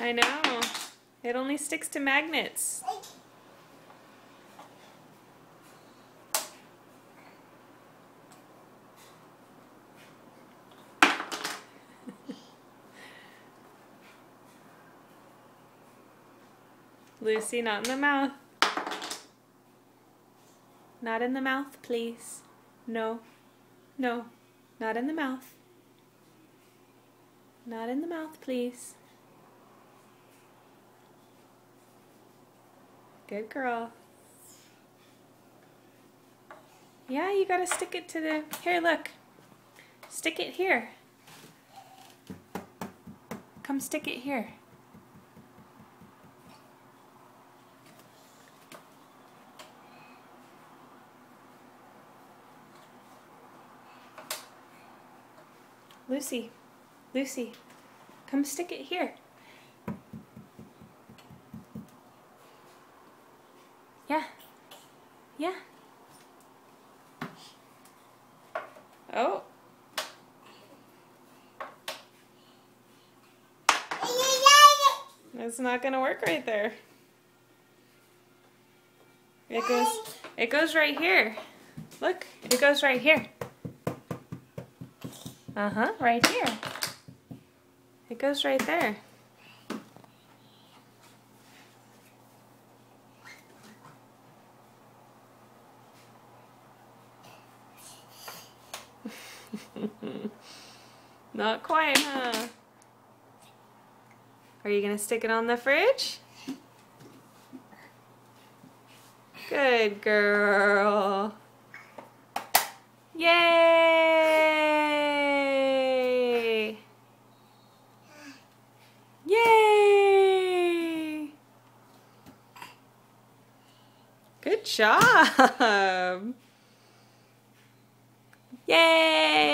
I know. It only sticks to magnets. Lucy, not in the mouth. Not in the mouth, please. No. No. Not in the mouth. Not in the mouth, please. Good girl. Yeah, you gotta stick it to the... Here, look. Stick it here. Come stick it here. Lucy, Lucy, come stick it here. Yeah, yeah. Oh. That's not gonna work right there. It goes right here. Look, it goes right here. Uh-huh, right here. It goes right there. Not quite, huh? Are you gonna stick it on the fridge? Good girl. Yay! Yay! Good job! Yay!